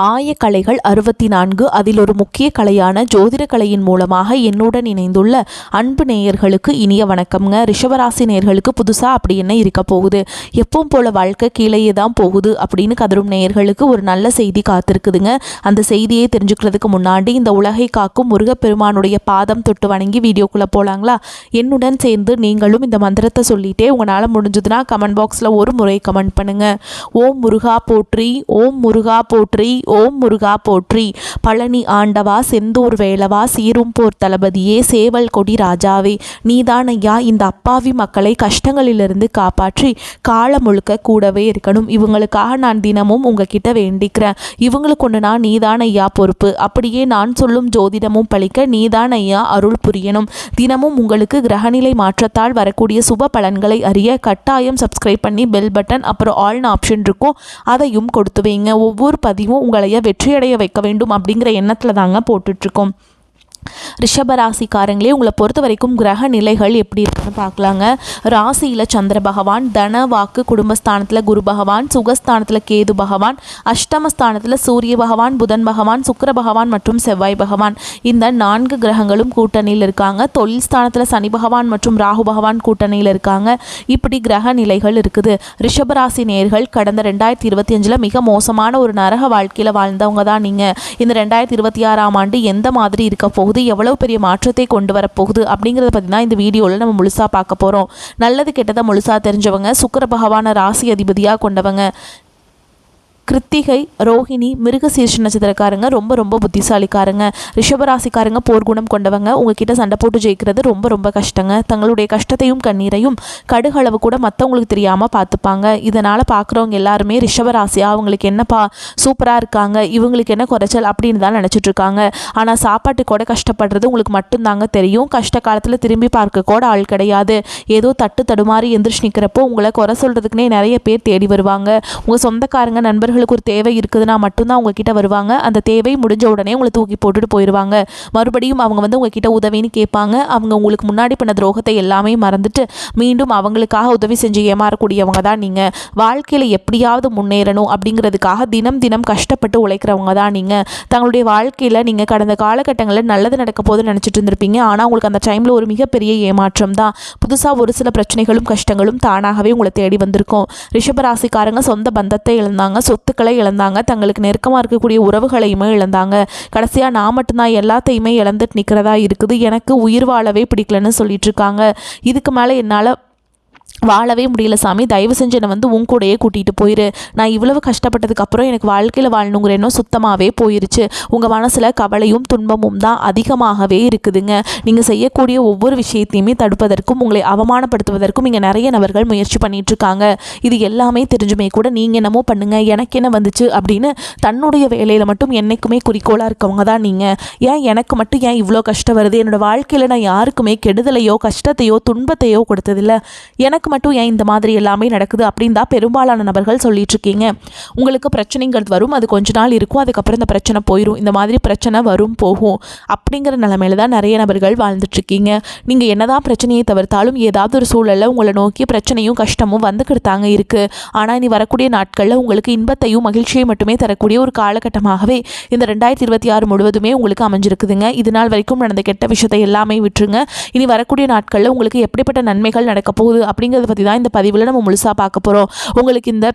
ஆயக்கலைகள் 64 அதில் ஒரு முக்கிய கலையான ஜோதிட கலையின் மூலமாக என்னுடன் இணைந்துள்ள அன்பு நேயர்களுக்கு இனிய வணக்கம்ங்க. ரிஷபராசி நேயர்களுக்கு புதுசாக அப்படி என்ன இருக்க போகுது, எப்பவும் போல வாழ்க்கை கீழேயே தான் போகுது அப்படின்னு கதரும் நேயர்களுக்கு ஒரு நல்ல செய்தி காத்திருக்குதுங்க. அந்த செய்தியை தெரிஞ்சுக்கிறதுக்கு முன்னாடி இந்த உலகை காக்கும் முருகப்பெருமானுடைய பாதம் தொட்டு வணங்கி வீடியோக்குள்ளே போகலாங்களா? என்னுடன் சேர்ந்து நீங்களும் இந்த மந்திரத்தை சொல்லிட்டே உங்களால் முடிஞ்சதுன்னா கமெண்ட் பாக்ஸில் ஒரு முறை கமெண்ட் பண்ணுங்க. ஓம் முருகா போற்றி, ஓம் முருகா போற்றி, ஓம் முருகா போற்றி. பழனி ஆண்டவா, செந்தூர் வேலவா, சீரும் போர் தளபதியே, சேவல் கொடி ராஜாவே, நீதான் ஐயா இந்த அப்பாவி மக்களை கஷ்டங்களிலிருந்து காப்பாற்றி காலம் முழுக்க கூடவே இருக்கணும். இவங்களுக்காக நான் தினமும் உங்ககிட்ட வேண்டிக்கிறேன். இவங்களுக்கு ஒன்று நான் நீதான் ஐயா பொறுப்பு. அப்படியே நான் சொல்லும் ஜோதிடமும் பழிக்க நீதான் ஐயா அருள் புரியணும். தினமும் உங்களுக்கு கிரகநிலை மாற்றத்தால் வரக்கூடிய சுப பலன்களை அறிய கட்டாயம் சப்ஸ்கிரைப் பண்ணி பெல் பட்டன் அப்புறம் ஆல்னு ஆப்ஷன் இருக்கும், அதையும் கொடுத்து வைங்க. ஒவ்வொரு பதிவும் உங்களைய வெற்றியடைய வைக்க வேண்டும் அப்படிங்கிற எண்ணத்தில் தாங்க போட்டுட்ருக்கோம். ரிஷபராசிக்காரங்களே, உங்களை பொறுத்த வரைக்கும் கிரக நிலைகள் எப்படி இருக்குன்னு பார்க்கலாங்க. ராசியில் சந்திர பகவான், தன வாக்கு குடும்பஸ்தானத்தில் குரு பகவான், சுகஸ்தானத்தில் கேது பகவான், அஷ்டமஸ்தானத்தில் சூரிய பகவான், புதன் பகவான், சுக்கிர பகவான் மற்றும் செவ்வாய் பகவான், இந்த 4 கிரகங்களும் கூட்டணியில் இருக்காங்க. தொழில் ஸ்தானத்தில் சனி பகவான் மற்றும் ராகு பகவான் கூட்டணியில் இருக்காங்க. இப்படி கிரக நிலைகள் இருக்குது. ரிஷபராசி நேயர்கள் கடந்த 2025 மிக மோசமான ஒரு நரக வாழ்க்கையில் வாழ்ந்தவங்க தான் நீங்கள். இந்த 2026ஆம் ஆண்டு எந்த மாதிரி இருக்க போகுது, எவ்வளவு பெரிய மாற்றத்தை கொண்டு வரப்போகுது அப்படிங்கிறத பற்றி தான் இந்த வீடியோவில் நம்ம முழுசாக பார்க்க போகிறோம். நல்லது கெட்டதை முழுசாக தெரிஞ்சவங்க, சுக்கிர பகவான ராசி அதிபதியாக கொண்டவங்க. கிருத்திகை, ரோஹிணி, மிருகசீர்ஷ நட்சத்திரக்காரங்க ரொம்ப ரொம்ப புத்திசாலிக்காரங்க. ரிஷபராசிக்காரங்க போர்க்குணம் கொண்டவங்க. உங்ககிட்ட சண்டை போட்டு ஜெயிக்கிறது ரொம்ப ரொம்ப கஷ்டங்க. தங்களுடைய கஷ்டத்தையும் கண்ணீரையும் கடுகளவு கூட மற்றவங்களுக்கு தெரியாமல் பார்த்துப்பாங்க. இதனால் பார்க்குறவங்க எல்லாருமே ரிஷபராசியா அவங்களுக்கு என்னப்பா சூப்பராக இருக்காங்க, இவங்களுக்கு என்ன குறைச்சல் அப்படின்னு தான் நினச்சிட்டு இருக்காங்க. ஆனால் சாப்பாட்டு கூட கஷ்டப்படுறது உங்களுக்கு மட்டும்தாங்க தெரியும். கஷ்ட காலத்தில் திரும்பி பார்க்க கூட ஆள் கிடையாது. ஏதோ தட்டு தடுமாறி எந்திரிச்சு நிற்கிறப்போ உங்களை குறை சொல்கிறதுக்குனே நிறைய பேர் தேடி வருவாங்க. உங்கள் சொந்தக்காரங்க நண்பர்களுக்கு ஒரு தேவை இருக்குதுன்னா மட்டும்தான் உங்ககிட்ட வருவாங்க. அந்த தேவை முடிஞ்ச உடனே உங்களை தூக்கி போட்டுட்டு போயிடுவாங்க. மறுபடியும் அவங்க உங்ககிட்ட உதவின்னு கேட்பாங்க. அவங்க உங்களுக்கு முன்னாடி பண்ண துரோகத்தை எல்லாமே மறந்துட்டு மீண்டும் அவங்களுக்காக உதவி செஞ்சு ஏமாறக்கூடியவங்க தான் நீங்கள். வாழ்க்கையில் எப்படியாவது முன்னேறணும் அப்படிங்கிறதுக்காக தினம் தினம் கஷ்டப்பட்டு உழைக்கிறவங்க தான் நீங்கள். தங்களுடைய வாழ்க்கையில் நீங்கள் கடந்த காலகட்டங்களில் நல்லது நடக்க போது நினச்சிட்டு இருந்திருப்பீங்க. ஆனால் உங்களுக்கு அந்த டைமில் ஒரு மிகப்பெரிய ஏமாற்றம் தான். புதுசாக ஒரு சில பிரச்சனைகளும் கஷ்டங்களும் தானாகவே உங்களை தேடி வந்திருக்கும். ரிஷபராசிக்காரங்க சொந்த பந்தத்தை இழந்தாங்க, சொத்துக்களை இழந்தாங்க, தங்களுக்கு நெருக்கமாக இருக்கக்கூடிய உறவுகளையுமே இழந்தாங்க. கடைசியாக நான் மட்டும்தான் எல்லாத்தையுமே இழந்துட்டு நிற்கிறதா இருக்குது, எனக்கு உயிர் வாழவே பிடிக்கலன்னு சொல்லிட்டு இருக்காங்க. இதுக்கு மேலே என்னால் வாழவே முடியல சாமி, தயவு செஞ்சு என்னை உன் கூடையே கூட்டிகிட்டு போயிரு. நான் இவ்வளவு கஷ்டப்பட்டதுக்கப்புறம் எனக்கு வாழ்க்கையில் வாழணுங்கிற எண்ணம் சுத்தமாகவே போயிருச்சு. உங்கள் மனசில் கவலையும் துன்பமும் தான் அதிகமாகவே இருக்குதுங்க. நீங்கள் செய்யக்கூடிய ஒவ்வொரு விஷயத்தையுமே தடுப்பதற்கும் உங்களை அவமானப்படுத்துவதற்கும் இங்கே நிறைய நபர்கள் முயற்சி பண்ணிகிட்ருக்காங்க. இது எல்லாமே தெரிஞ்சுமே கூட நீங்கள் என்னமோ பண்ணுங்கள், எனக்கு என்ன வந்துச்சு அப்படின்னு தன்னுடைய வேலையில் மட்டும் என்றைக்குமே குறிக்கோளாக இருக்கவங்க தான் நீங்கள். ஏன் எனக்கு மட்டும் ஏன் இவ்வளோ கஷ்டம் வருது, என்னோடய வாழ்க்கையில் நான் யாருக்குமே கெடுதலையோ கஷ்டத்தையோ துன்பத்தையோ கொடுத்ததில்லை, எனக்கு மட்டும் ஏன் இந்த மாதிரி எல்லாமே நடக்குது அப்படின்னு தான் பெரும்பாலான நபர்கள் சொல்லிட்டு இருக்கீங்க. உங்களுக்கு பிரச்சனைங்கிறது வரும், அது கொஞ்ச நாள் இருக்கும், அதுக்கப்புறம் இந்த பிரச்சனை போயிடும். இந்த மாதிரி பிரச்சனை வரும் போகும் அப்படிங்கிற நிலைமையில தான் நிறைய நபர்கள் வாழ்ந்துட்டு இருக்கீங்க. நீங்கள் என்னதான் பிரச்சனையை தவிர்த்தாலும் ஏதாவது ஒரு சூழலில் உங்களை நோக்கி பிரச்சனையும் கஷ்டமும் வந்துக்கிட்டாங்க இருக்குது. ஆனால் இனி வரக்கூடிய நாட்களில் உங்களுக்கு இன்பத்தையும் மகிழ்ச்சியை மட்டுமே தரக்கூடிய ஒரு காலகட்டமாகவே இந்த 2026 முழுவதுமே உங்களுக்கு அமைஞ்சிருக்குதுங்க. இது நாள் வரைக்கும் நடந்த கெட்ட விஷயத்தை எல்லாமே விட்டுருங்க. இனி வரக்கூடிய நாட்களில் உங்களுக்கு எப்படிப்பட்ட நன்மைகள் நடக்க போகுது அப்படிங்கிறத பற்றி தான் இந்த பதிவில் நம்ம முழுசாக பார்க்க போகிறோம். உங்களுக்கு இந்த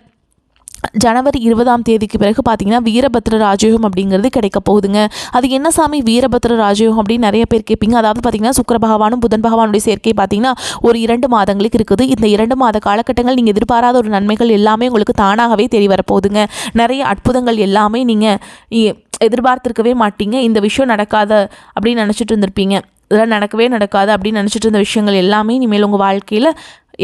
ஜனவரி 20ஆம் தேதிக்கு பிறகு பார்த்தீங்கன்னா வீரபத்ர ராஜயோகம் அப்படிங்கிறது கிடைக்க போகுதுங்க. அது என்ன சாமி வீரபத்ர ராஜயோகம் அப்படின்னு நிறைய பேர் கேட்பீங்க. அதாவது பார்த்தீங்கன்னா சுக்கிர பகவானும் புதன் பகவானுடைய சேர்க்கை பார்த்தீங்கன்னா ஒரு 2 மாதங்களுக்கு இருக்குது. இந்த 2 மாத காலகட்டங்கள் நீங்கள் எதிர்பாராத ஒரு நன்மைகள் எல்லாமே உங்களுக்கு தானாகவே தெரிய வரப்போகுதுங்க. நிறைய அற்புதங்கள் எல்லாமே நீங்கள் எதிர்பார்த்துருக்கவே மாட்டீங்க. இந்த விஷயம் நடக்காத அப்படின்னு நினச்சிட்டு இருந்திருப்பீங்க. இதெல்லாம் நடக்கவே நடக்காது அப்படின்னு நினச்சிட்டு இருந்த விஷயங்கள் எல்லாமே இனிமேல் உங்கள் வாழ்க்கையில்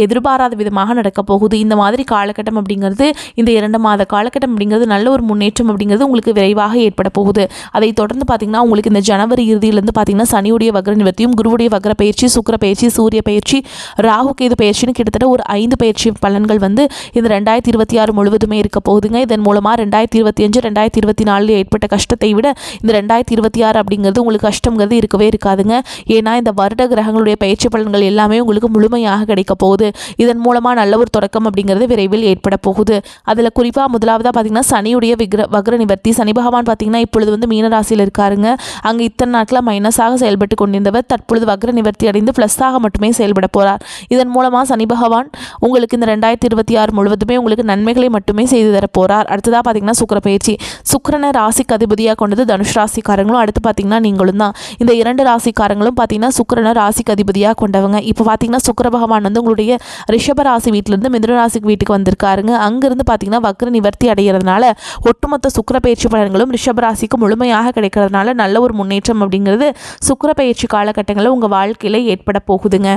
எதிர்பாராத விதமாக நடக்க போகுது. இந்த மாதிரி காலகட்டம் அப்படிங்கிறது, இந்த 2 மாத காலகட்டம் அப்படிங்கிறது நல்ல ஒரு முன்னேற்றம் அப்படிங்கிறது உங்களுக்கு விரைவாக ஏற்பட போகுது. அதை தொடர்ந்து பார்த்திங்கன்னா உங்களுக்கு இந்த ஜனவரி இறுதியிலேருந்து பார்த்திங்கன்னா சனியுடைய வக்ர நிவர்த்தியும், குருவுடைய வக்ர பயிற்சி, சுக்கிர பயிற்சி, சூரிய பயிற்சி, ராகு கேது பயிற்சின்னு கிட்டத்தட்ட ஒரு 5 பயிற்சி பலன்கள் இந்த 2026 முழுவதுமே இருக்க போகுதுங்க. இதன் மூலமாக 2025 2024 ஏற்பட்ட கஷ்டத்தை விட இந்த 2026 அப்படிங்கிறது உங்களுக்கு கஷ்டங்கிறது இருக்கவே இருக்காதுங்க. ஏன்னா இந்த வருட கிரகங்களுடைய பயிற்சி பலன்கள் எல்லாமே உங்களுக்கு முழுமையாக கிடைக்க போகுது. போகுது. இதன் மூலமாக நல்ல ஒரு தொடக்கம் அப்படிங்கிறது விரைவில் ஏற்பட போகுது. அதில் குறிப்பாக முதலாவதாக பார்த்திங்கன்னா சனியுடைய வக்ர நிவர்த்தி. சனி பகவான் பார்த்திங்கன்னா இப்பொழுது வந்து மீன ராசியில் இருக்காருங்க. அங்கே இத்தனை நாட்களாக மைனஸாக செயல்பட்டு கொண்டிருந்தவர் தற்பொழுது வக்ர நிவர்த்தி அடைந்து ப்ளஸ்ஸாக மட்டுமே செயல்பட போகிறார். இதன் மூலமாக சனி பகவான் உங்களுக்கு இந்த 2026 முழுவதுமே உங்களுக்கு நன்மைகளை மட்டுமே செய்து தரப்போகிறார். அடுத்ததாக பார்த்திங்கன்னா சுக்கிர பயிற்சி. சுக்கிரனை ராசிக்கு அதிபதியாக கொண்டது தனுஷ் ராசிக்காரங்களும் அடுத்து பார்த்திங்கன்னா நீங்களும் தான். இந்த 2 ராசிக்காரங்களும் பார்த்திங்கன்னா சுக்கிரனை ராசிக்கு அதிபதியாக கொண்டவங்க. இப்போ பார்த்திங்கன்னா சுக்கிர பகவான் வந்து உங்களுடைய ரிஷப ராசி வீட்டிலேருந்து மிதுன ராசிக்கு வீட்டுக்கு வந்திருக்காருங்க. அங்கேருந்து பார்த்திங்கன்னா வக்ர நிவர்த்தி அடைகிறதுனால ஒட்டுமொத்த சுக்கிர பயிற்சி பலன்களும் ரிஷப ராசிக்கு முழுமையாக கிடைக்கிறதுனால நல்ல ஒரு முன்னேற்றம் அப்படிங்கிறது சுக்கிர பயிற்சி காலகட்டங்களில் உங்கள் வாழ்க்கையில் ஏற்பட போகுதுங்க.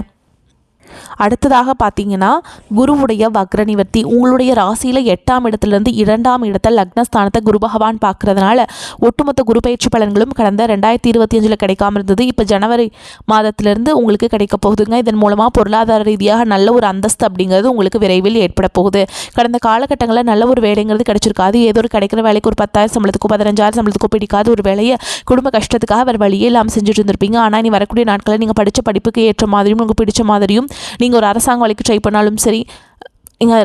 அடுத்ததாக பார்த்தீங்கன்னா குருவுடைய வக்ர நிவர்த்தி. உங்களுடைய ராசியில் 8ஆம் இடத்துலேருந்து 2ஆம் இடத்தை லக்னஸ்தானத்தை குரு பகவான் பார்க்கறதுனால ஒட்டுமொத்த குரு பயிற்சி பலன்களும் கடந்த 2025 கிடைக்காம இருந்தது. இப்போ ஜனவரி மாதத்திலிருந்து உங்களுக்கு கிடைக்க போகுதுங்க. இதன் மூலமாக பொருளாதார ரீதியாக நல்ல ஒரு அந்தஸ்து அப்படிங்கிறது உங்களுக்கு விரைவில் ஏற்பட போகுது. கடந்த காலகட்டங்களில் நல்ல ஒரு வேலைங்கிறது கிடைச்சிருக்காது. ஏதோ ஒரு கிடைக்கிற வேலைக்கு ஒரு 10,000 சம்பளத்துக்கோ 15,000 சம்பளத்துக்கோ பிடிக்காத ஒரு வேலையை குடும்ப கஷ்டத்துக்காக வேறு வழியே இல்லாமல் செஞ்சுட்டு இருந்திருப்பீங்க. ஆனால் இனி வரக்கூடிய நாட்களில் நீங்கள் படித்த படிப்புக்கு ஏற்ற மாதிரியும் உங்களுக்கு பிடிச்ச மாதிரியும் நீங்கள் ஒரு அரசாங்க வேலைக்கு ட்ரை பண்ணாலும் சரி,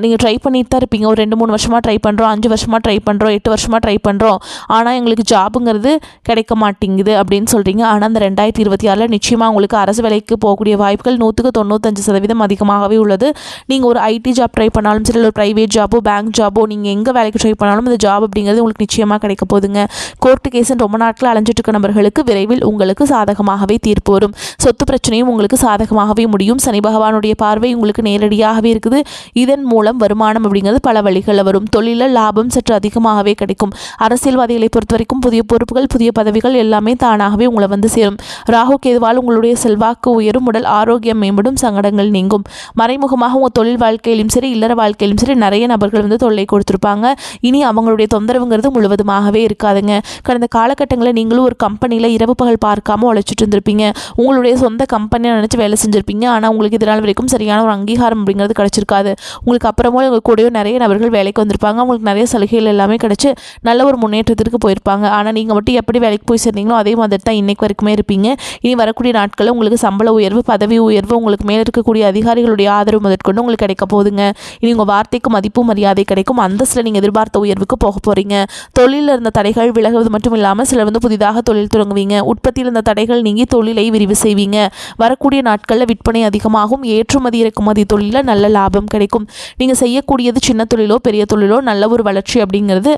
நீங்கள் ட்ரை பண்ணிட்டு தான் இருப்பீங்க. ஒரு 2-3 வருஷமாக ட்ரை பண்ணுறோம், 5 வருஷமாக ட்ரை பண்ணுறோம், 8 வருஷமாக ட்ரை பண்ணுறோம், ஆனால் எங்களுக்கு ஜாபுங்கிறது கிடைக்க மாட்டேங்குது அப்படின்னு சொல்கிறீங்க. ஆனால் அந்த 2026 நிச்சயமாக உங்களுக்கு அரசு வேலைக்கு போகக்கூடிய வாய்ப்புகள் 100-95% அதிகமாகவே உள்ளது. நீங்கள் ஒரு ஐடி ஜாப் ட்ரை பண்ணாலும் சரி, ஒரு ப்ரைவேட் ஜாபோ பேங்க் ஜாபோ நீங்கள் எங்கே வேலைக்கு ட்ரை பண்ணாலும் அந்த ஜாப் அப்படிங்கிறது உங்களுக்கு நிச்சயமாக கிடைக்க போகுதுங்க. கோர்ட்டு கேஸுன்னு ரொம்ப நாட்கள் அலைஞ்சிட்டு இருக்க நபர்களுக்கு விரைவில் உங்களுக்கு சாதகமாகவே தீர்ப்பு வரும். சொத்து பிரச்சனையும் உங்களுக்கு சாதகமாகவே முடியும். சனி பகவானுடைய பார்வை உங்களுக்கு நேரடியாகவே இருக்குது. இதன் மூலம் வருமானம் அப்படிங்கிறது பல வழிகளில் வரும். தொழிலில் லாபம் சற்று அதிகமாகவே கிடைக்கும். அரசியல்வாதிகளை பொறுத்த வரைக்கும் புதிய பொறுப்புகள் புதிய பதவிகள் எல்லாமே தானாகவே உங்களை வந்து சேரும். ராகு கேதுவால் உங்களுடைய செல்வாக்கு உயரும், உடல் ஆரோக்கியம் மேம்படும், சங்கடங்கள் நீங்கும். மறைமுகமாக உங்கள் தொழில் வாழ்க்கையிலும் சரி இல்லற வாழ்க்கையிலும் சரி நிறைய நபர்கள் வந்து தொல்லை கொடுத்துருப்பாங்க. இனி அவங்களுடைய தொந்தரவுங்கிறது முழுவதுமாகவே இருக்காதுங்க. கடந்த காலகட்டங்களில் நீங்களும் ஒரு கம்பெனியில் இரவு பகல் பார்க்காம உழைச்சிட்டு இருந்திருப்பீங்க. உங்களுடைய சொந்த கம்பெனியை நினச்சி வேலை செஞ்சுருப்பீங்க. ஆனால் உங்களுக்கு இதனால் வரைக்கும் சரியான ஒரு அங்கீகாரம் அப்படிங்கிறது கிடைச்சிருக்காது. உங்களுக்கு அப்புறமா உங்கள் கூடயோ நிறைய நபர்கள் வேலைக்கு வந்திருப்பாங்க. அவங்களுக்கு நிறைய சலுகைகள் எல்லாமே கிடச்சி நல்ல ஒரு முன்னேற்றத்திற்கு போயிருப்பாங்க. ஆனால் நீங்கள் மட்டும் எப்படி வேலைக்கு போய் சேர்ந்தீங்களோ அதே மாதிரி தான் இன்னைக்கு வரைக்குமே இருப்பீங்க. இனி வரக்கூடிய நாட்களில் உங்களுக்கு சம்பள உயர்வு பதவி உயர்வு உங்களுக்கு மேலே இருக்கக்கூடிய அதிகாரிகளுடைய ஆதரவு முதற்கொண்டு உங்களுக்கு கிடைக்க போகுதுங்க. இனி உங்கள் வார்த்தைக்கு மதிப்பு மரியாதை கிடைக்கும். அந்தஸ்தில் நீங்கள் எதிர்பார்த்த உயர்வுக்கு போக போகிறீங்க. தொழிலில் இருந்த தடைகள் விலகுவது மட்டும் இல்லாமல் சிலர் வந்து புதிதாக தொழில் தொடங்குவீங்க. உற்பத்தியில் இருந்த தடைகள் நீங்கி தொழிலை விரிவு செய்வீங்க. வரக்கூடிய நாட்களில் விற்பனை அதிகமாகும். ஏற்றுமதி இறக்குமதி தொழிலில் நல்ல லாபம் கிடைக்கும். நீங்கள் செய்யக்கூடியது சின்ன தொழிலோ பெரிய தொழிலோ நல்ல ஒரு வளர்ச்சி அப்படிங்கிறது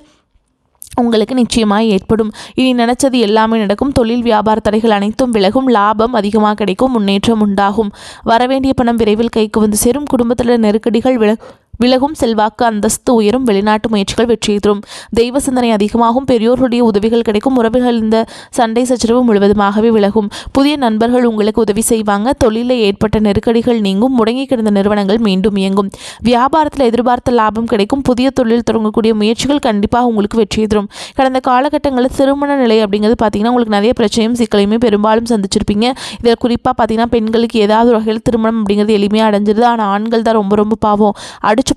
உங்களுக்கு நிச்சயமாக ஏற்படும். இனி நினச்சது எல்லாமே நடக்கும். தொழில் வியாபார தடைகள் அனைத்தும் விலகும். லாபம் அதிகமாக கிடைக்கும். முன்னேற்றம் உண்டாகும். வரவேண்டிய பணம் விரைவில் கைக்கு வந்து சேரும். குடும்பத்தில் நெருக்கடிகள் விலகும். செல்வாக்கு அந்தஸ்து உயரும். வெளிநாட்டு முயற்சிகள் வெற்றி தரும். தெய்வ சிந்தனை அதிகமாகும். பெரியோர்களுடைய உதவிகள் கிடைக்கும். உறவுகள் இந்த சண்டை சச்சரவு முழுவதுமாகவே விலகும். புதிய நண்பர்கள் உங்களுக்கு உதவி செய்வாங்க. தொழிலில் ஏற்பட்ட நெருக்கடிகள் நீங்கும். முடங்கி கிடந்த நிறுவனங்கள் மீண்டும் இயங்கும். வியாபாரத்தில் எதிர்பார்த்த லாபம் கிடைக்கும். புதிய தொழில் தொடங்கக்கூடிய முயற்சிகள் கண்டிப்பாக உங்களுக்கு வெற்றி தரும். கடந்த காலகட்டங்களில் திருமண நிலை அப்படிங்கிறது பார்த்தீங்கன்னா உங்களுக்கு நிறைய பிரச்சனையும் சிக்கலையுமே பெரும்பாலும் சந்திச்சிருப்பீங்க. இதில் குறிப்பாக பார்த்தீங்கன்னா பெண்களுக்கு ஏதாவது ஒரு வகையில் திருமணம் அப்படிங்கிறது எளிமையாக அடைஞ்சிருது. ஆனால் ஆண்கள் தான் ரொம்ப ரொம்ப பாவம்.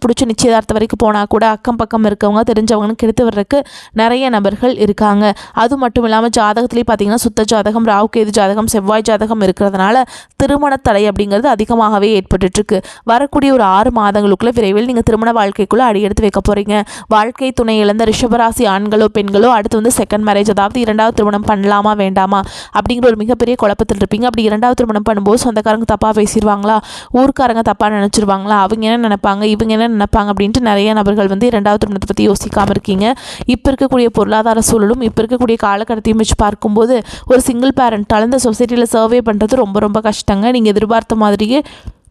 பிடிச்சி நிச்சயதார்த்தம் வரைக்கும் போனால் கூட அக்கம் பக்கம் இருக்கவங்க தெரிஞ்சவங்கன்னு கெடுத்து வர்றதுக்கு நிறைய நபர்கள் இருக்காங்க. அது மட்டும் இல்லாமல் ஜாதகத்துலேயே பார்த்தீங்கன்னா சுத்த ஜாதகம் ராகு கேது ஜாதகம் செவ்வாய் ஜாதகம் இருக்கிறதுனால திருமண தடை அப்படிங்கிறது அதிகமாகவே ஏற்பட்டுருக்கு. வரக்கூடிய ஒரு 6 மாதங்களுக்குள்ள விரைவில் நீங்கள் திருமண வாழ்க்கைக்குள்ளே அடியெடுத்து வைக்க போகிறீங்க. வாழ்க்கை துணை இழந்த ரிஷபராசி ஆண்களோ பெண்களோ அடுத்து வந்து செகண்ட் மேரேஜ் அதாவது 2வது திருமணம் பண்ணலாமா வேண்டாமா அப்படிங்கிற ஒரு மிகப்பெரிய குழப்பத்தில் இருப்பீங்க. அப்படி 2வது திருமணம் பண்ணும்போது சொந்தக்காரங்க தப்பாக பேசிடுவாங்களா, ஊர்க்காரங்க தப்பாக நினச்சிருவாங்களா, அவங்க என்ன நினைப்பாங்க இவங்க என்ன நினைப்பாங்க அப்படின்ட்டு நிறைய நபர்கள் வந்து 2வது திருமணத்தை பற்றி யோசிக்காமல் இருக்கீங்க. இப்போ இருக்கக்கூடிய பொருளாதார சூழலும் இப்போ இருக்கக்கூடிய காலகட்டத்தையும் வச்சு பார்க்கும்போது ஒரு சிங்கிள் பேரண்டால் இந்த சொசைட்டியில் சர்வே பண்ணுறது ரொம்ப ரொம்ப கஷ்டங்க. நீங்கள் எதிர்பார்த்த மாதிரியே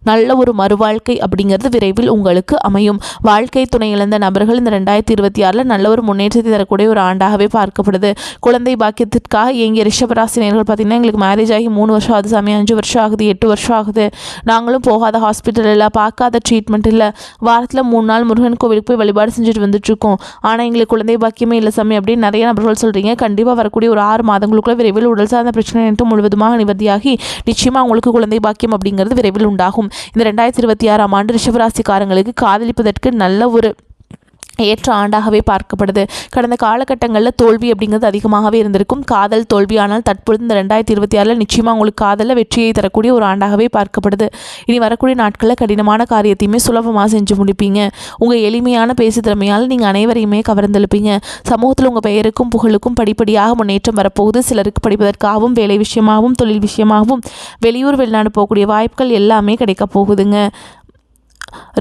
நல்ல ஒரு மறுவாழ்க்கை அப்படிங்கிறது விரைவில் உங்களுக்கு அமையும். வாழ்க்கை துணை இழந்த நபர்கள் இந்த 2026 நல்ல ஒரு முன்னேற்றத்தை தரக்கூடிய ஒரு ஆண்டாகவே பார்க்கப்படுது. குழந்தை பாக்கியத்திற்காக இயங்கிய ரிஷபராசினியர்கள் பார்த்திங்கன்னா எங்களுக்கு மேரேஜ் ஆகி 3 வருஷம் ஆகுது சாமி, 5 வருஷம் ஆகுது, 8 வருஷம் ஆகுது, நாங்களும் போகாத ஹாஸ்பிட்டல் இல்லை, பார்க்காத ட்ரீட்மெண்ட் இல்லை, வாரத்தில் 3 நாள் முருகன் கோவிலுக்கு போய் வழிபாடு செஞ்சுட்டு வந்துட்டுருக்கோம், ஆனால் எங்களுக்கு குழந்தை பாக்கியமே இல்லை சாமி அப்படின்னு நிறைய நபர்கள் சொல்கிறீங்க. கண்டிப்பாக வரக்கூடிய ஒரு 6 மாதங்களுக்குள்ள விரைவில் உடல் சார்ந்த பிரச்சனை என்று முழுவதுமாக நிவர்த்தியாகி நிச்சயமாக உங்களுக்கு குழந்தை பாக்கியம் அப்படிங்கிறது விரைவில் உண்டாகும். இந்த 2026ஆம் ஆண்டு ரிஷபராசிக்காரங்களுக்கு காதலிப்பதற்கு நல்ல ஒரு ஏற்ற ஆண்டாகவே பார்க்கப்படுது. கடந்த காலகட்டங்களில் தோல்வி அப்படிங்கிறது அதிகமாகவே இருந்திருக்கும். காதல் தோல்வி. ஆனால் தற்பொழுது இந்த 2026 நிச்சயமாக உங்களுக்கு காதலில் வெற்றியை தரக்கூடிய ஒரு ஆண்டாகவே பார்க்கப்படுது. இனி வரக்கூடிய நாட்களில் கடினமான காரியத்தையுமே சுலபமாக செஞ்சு முடிப்பீங்க. உங்கள் எளிமையான பேசு திறமையால் நீங்கள் அனைவரையுமே கவர்ந்தெழுப்பீங்க. சமூகத்தில் உங்கள் பெயருக்கும் புகழுக்கும் படிப்படியாக முன்னேற்றம் வரப்போகுது. சிலருக்கு படிப்பதற்காகவும் வேலை விஷயமாகவும் தொழில் விஷயமாகவும் வெளியூர் வெளிநாடு போகக்கூடிய வாய்ப்புகள் எல்லாமே கிடைக்க போகுதுங்க.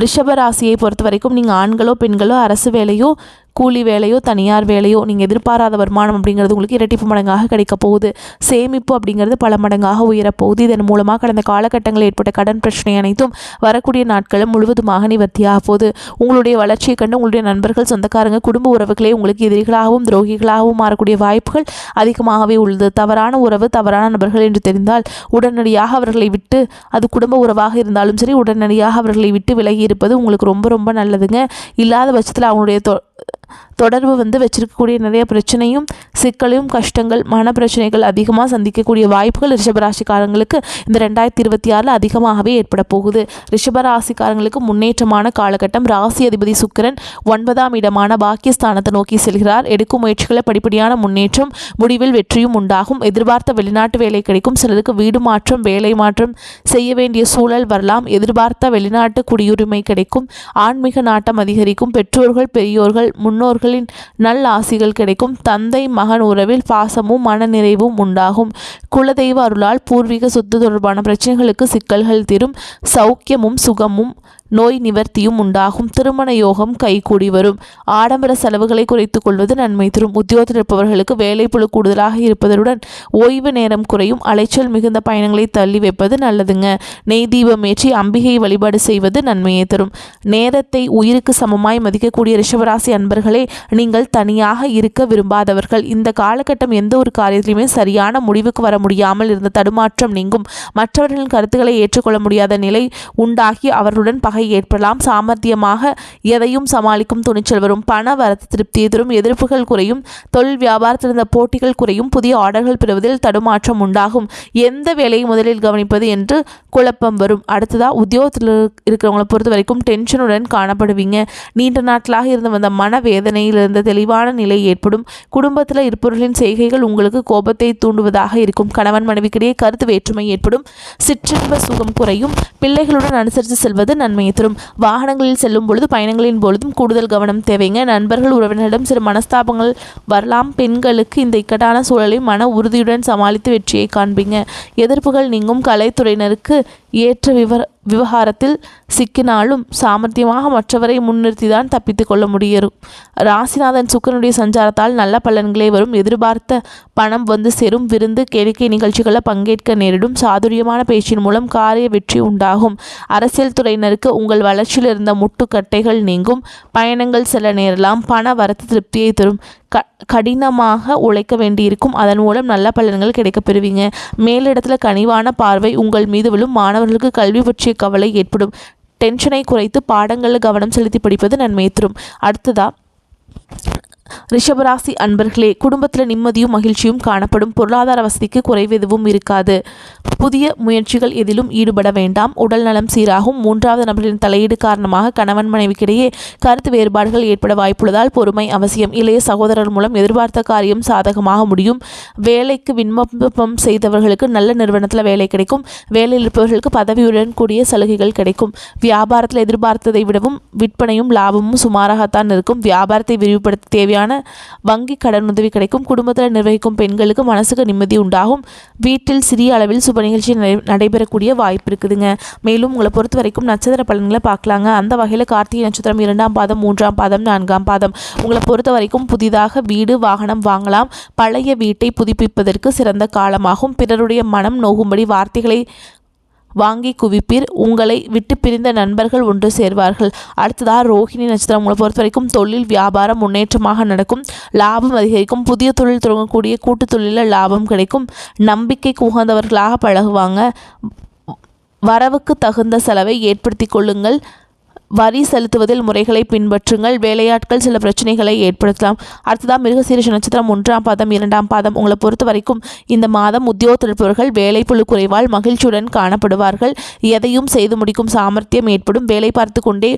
ரிஷப ராசியை பொறுத்த வரைக்கும் நீங்கள் ஆண்களோ பெண்களோ அரசு வேலையோ கூலி வேலையோ தனியார் வேலையோ நீங்கள் எதிர்பாராத வருமானம் அப்படிங்கிறது உங்களுக்கு இரட்டிப்பு மடங்காக கிடைக்க போகுது. சேமிப்பு அப்படிங்கிறது பல மடங்காக உயரப்போகுது. இதன் மூலமாக கடந்த காலகட்டங்களில் ஏற்பட்ட கடன் பிரச்சனை அனைத்தும் வரக்கூடிய நாட்களும் முழுவதுமாக நிவர்த்தியாக போகுது. உங்களுடைய வளர்ச்சியை கண்டு உங்களுடைய நண்பர்கள், சொந்தக்காரங்க, குடும்ப உறவுகளே உங்களுக்கு எதிரிகளாகவும் துரோகிகளாகவும் மாறக்கூடிய வாய்ப்புகள் அதிகமாகவே உள்ளது. தவறான உறவு, தவறான நபர்கள் என்று தெரிந்தால் உடனடியாக அவர்களை விட்டு, அது குடும்ப உறவாக இருந்தாலும் சரி, உடனடியாக அவர்களை விட்டு விலகி இருப்பது உங்களுக்கு ரொம்ப ரொம்ப நல்லதுங்க. இல்லாத பட்சத்தில் அவங்களுடைய தொடர்பு வச்சிருக்கக்கூடிய நிறைய பிரச்சனையும் சிக்கலையும் கஷ்டங்கள் மன பிரச்சனைகள் அதிகமாக சந்திக்கக்கூடிய வாய்ப்புகள் ரிஷபராசிக்காரங்களுக்கு இந்த 2026 அதிகமாகவே ஏற்பட போகுது. ரிஷபராசிக்காரங்களுக்கு முன்னேற்றமான காலகட்டம். ராசி அதிபதி சுக்கிரன் 9ஆம் இடமான பாக்கியஸ்தானத்தை நோக்கி செல்கிறார். எடுக்கும் முயற்சிகளை படிப்படியான முன்னேற்றம், முடிவில் வெற்றியும் உண்டாகும். எதிர்பார்த்த வெளிநாட்டு வேலை கிடைக்கும். சிலருக்கு வீடு மாற்றம், வேலை மாற்றம் செய்ய வேண்டிய சூழல் வரலாம். எதிர்பார்த்த வெளிநாட்டு குடியுரிமை கிடைக்கும். ஆன்மீக நாட்டம் அதிகரிக்கும். பெற்றோர்கள், பெரியோர்கள், முன்னோர்கள் நல்ல ஆசிகள் கிடைக்கும். தந்தை மகன் உறவில் பாசமும் மனநிறைவும் உண்டாகும். குலதெய்வ அருளால் பூர்வீக சொத்து தொடர்பான பிரச்சனைகளுக்கு சிக்கல்கள் தீரும். சௌக்கியமும் சுகமும் நோய் நிவர்த்தியும் உண்டாகும். திருமண யோகம் கைகூடி வரும். ஆடம்பர செலவுகளை குறைத்துக் கொள்வது நன்மை தரும். உத்தியோகத்தில் இருப்பவர்களுக்கு வேலைப்பளு கூடுதலாக இருப்பதுடன் ஓய்வு நேரம் குறையும். அலைச்சல் மிகுந்த பயணங்களை தள்ளி வைப்பது நல்லதுங்க. நெய் தீபம் ஏற்றி அம்பிகை வழிபாடு செய்வது நன்மையை தரும். நேரத்தை உயிருக்கு சமமாய் மதிக்கக்கூடிய ரிஷபராசி அன்பர்களே, நீங்கள் தனியாக இருக்க விரும்பாதவர்கள். இந்த காலகட்டம் எந்த ஒரு காரியத்திலுமே சரியான முடிவுக்கு வர முடியாமல் இருந்த தடுமாற்றம் நீங்கும். மற்றவர்களின் கருத்துக்களை ஏற்றுக்கொள்ள முடியாத நிலை உண்டாகி அவர்களுடன் பகை ஏற்படலாம். சாமர்த்தியமாக எதையும் சமாளிக்கும் துணிச்சல் வரும். பண வரத்து திருப்தியை தரும். எதிர்ப்புகள் குறையும். தொழில் வியாபாரத்தில் இருந்த போட்டிகள் குறையும். புதிய ஆர்டர்கள் பெறுவதில் தடுமாற்றம் உண்டாகும். எந்த வேலையை முதலில் கவனிப்பது என்று குழப்பம் வரும். அடுத்ததா உத்தியோகத்தில் இருக்கிறவங்களை பொறுத்த வரைக்கும் டென்ஷனுடன் காணப்படுவீங்க. நீண்ட நாட்களாக இருந்து வந்த மனவேதனையில் இருந்த தெளிவான நிலை ஏற்படும். குடும்பத்தில் இருப்பவர்களின் செய்கைகள் உங்களுக்கு கோபத்தை தூண்டுவதாக இருக்கும். கணவன் மனைவிக்கிடையே கருத்து வேற்றுமை ஏற்படும். சிற்றின்ப சுகம் குறையும். பிள்ளைகளுடன் அனுசரித்து செல்வது நன்மையை தரும். வாகனங்களில் செல்லும் பொழுது, பயணங்களின் பொழுதும் கூடுதல் கவனம் தேவைங்க. நண்பர்கள், உறவினரிடம் சில மனஸ்தாபங்கள் வரலாம். பெண்களுக்கு இந்த இக்கட்டான சூழலை மன உறுதியுடன் சமாளித்து வெற்றியை காண்பீங்க. எதிர்ப்புகள் நீங்கும். கலைத்துறையினருக்கு ஏற்ற விவகாரத்தில் சிக்கினாலும் சாமர்த்தியமாக மற்றவரை முன்னிறுத்திதான் தப்பித்து கொள்ள முடியும். ராசிநாதன் சுக்கிரனுடைய சஞ்சாரத்தால் நல்ல பலன்களே வரும். எதிர்பார்த்த பணம் வந்து சேரும். விருந்து, கேளிக்கை நிகழ்ச்சிகளில் பங்கேற்க நேரிடும். சாதுரியமான பேச்சின் மூலம் காரிய வெற்றி உண்டாகும். அரசியல் துறையினருக்கு உங்கள் வளர்ச்சியில் இருந்த முட்டுக்கட்டைகள் நீங்கும். பயணங்கள் செல்ல நேரலாம். பண வரத்து திருப்தியை தரும். கடினமாக உழைக்க வேண்டியிருக்கும். அதன் மூலம் நல்ல பலன்கள் கிடைக்க பெறுவீங்க. மேலிடத்துல கனிவான பார்வை உங்கள் மீது விழும். மாணவர்களுக்கு கல்வி பற்றிய கவலை ஏற்படும். டென்ஷனை குறைத்து பாடங்களில் கவனம் செலுத்தி படிப்பது நன்மையை தரும். அடுத்ததா ரிஷபராசி அன்பர்களே, குடும்பத்தில் நிம்மதியும் மகிழ்ச்சியும் காணப்படும். பொருளாதார வசதிக்கு குறைவு எதுவும் இருக்காது. புதிய முயற்சிகள் எதிலும் ஈடுபட வேண்டாம். உடல் நலம் சீராகும். மூன்றாவது நபரின் தலையீடு காரணமாக கணவன் மனைவிக்கிடையே கருத்து வேறுபாடுகள் ஏற்பட வாய்ப்புள்ளதால் பொறுமை அவசியம். இளைய சகோதரர் மூலம் எதிர்பார்த்த காரியம் சாதகமாக முடியும். வேலைக்கு விண்ணப்பம் செய்தவர்களுக்கு நல்ல நிறுவனத்தில் வேலை கிடைக்கும். வேலையில் இருப்பவர்களுக்கு பதவியுடன் கூடிய சலுகைகள் கிடைக்கும். வியாபாரத்தில் எதிர்பார்த்ததை விடவும் விற்பனையும் லாபமும் சுமாராகத்தான் இருக்கும். வியாபாரத்தை விரிவுபடுத்த தேவையான வங்கி கடன் உதவி கிடைக்கும். குடும்பத்தில் நிர்வகிக்கும் பெண்களுக்கு மனசுக்கு நிம்மதி உண்டாகும். வீட்டில் சிறிய அளவில் சுப நிகழ்ச்சி நடைபெறக்கூடிய வாய்ப்பு இருக்குதுங்க. மேலும் உங்களை பொறுத்த வரைக்கும் நட்சத்திர பலன்களை பார்க்கலாங்க. அந்த வகையில் கார்த்திகை நட்சத்திரம் 2ஆம் பாதம், 3ஆம் பாதம், 4ஆம் பாதம். உங்களை பொறுத்த வரைக்கும் புதிதாக வீடு வாகனம் வாங்கலாம். பழைய வீட்டை புதுப்பிப்பதற்கு சிறந்த காலமாகும். பிறருடைய மனம் நோகும்படி வார்த்தைகளை வாங்கி குவிப்பீர். உங்களை விட்டு பிரிந்த நண்பர்கள் ஒன்று சேர்வார்கள். அடுத்ததாக ரோஹிணி நட்சத்திரம். உங்களை பொறுத்த வரைக்கும் தொழில் வியாபாரம் முன்னேற்றமாக நடக்கும். லாபம் அதிகரிக்கும். புதிய தொழில் தொடங்கக்கூடிய கூட்டு தொழிலில் லாபம் கிடைக்கும். நம்பிக்கைக்கு உகந்தவர்களாக பழகுவாங்க. வரவுக்கு தகுந்த செலவை ஏற்படுத்தி கொள்ளுங்கள். வரி செலுத்துவதில் முறைகளை பின்பற்றுங்கள். வேலையாட்கள் சில பிரச்சனைகளை ஏற்படுத்தலாம். அடுத்ததாக மிருகசீரிஷ நட்சத்திரம் 1ஆம் பாதம் 2ஆம் பாதம். உங்களை பொறுத்த வரைக்கும் இந்த மாதம் உத்தியோகத்தில் இருப்பவர்கள் வேலைப்பளு குறைவால் மகிழ்ச்சியுடன் காணப்படுவார்கள். எதையும் செய்து முடிக்கும் சாமர்த்தியம் ஏற்படும். வேலை பார்த்து கொண்டே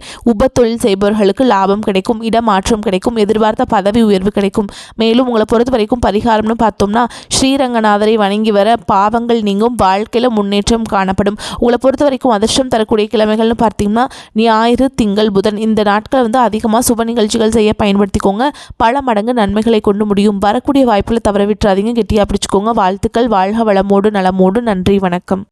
தொழில் செய்பவர்களுக்கு லாபம் கிடைக்கும். இடமாற்றம் கிடைக்கும். எதிர்பார்த்த பதவி உயர்வு கிடைக்கும். மேலும் உங்களை பொறுத்த வரைக்கும் பரிகாரம்னு பார்த்தோம்னா ஸ்ரீரங்கநாதரை வணங்கி வர பாவங்கள் நீங்கும். வாழ்க்கையில் முன்னேற்றம் காணப்படும். உங்களை பொறுத்த வரைக்கும் அதிர்ஷ்டம் தரக்கூடிய கிழமைகள்னு பார்த்தீங்கன்னா ஞாயிறு, திங்கள், புதன். இந்த நாட்கள் அதிகமாக சுப நிகழ்ச்சிகள் செய்ய பயன்படுத்திக்கோங்க. பல மடங்கு நன்மைகளை கொண்டு முடியும். வரக்கூடிய வாய்ப்புகளை தவற விட்டுறாதீங்க. கெட்டியாக பிடிச்சிக்கோங்க. வாழ்த்துக்கள். வாழ்க வளமோடு நலமோடு. நன்றி, வணக்கம்.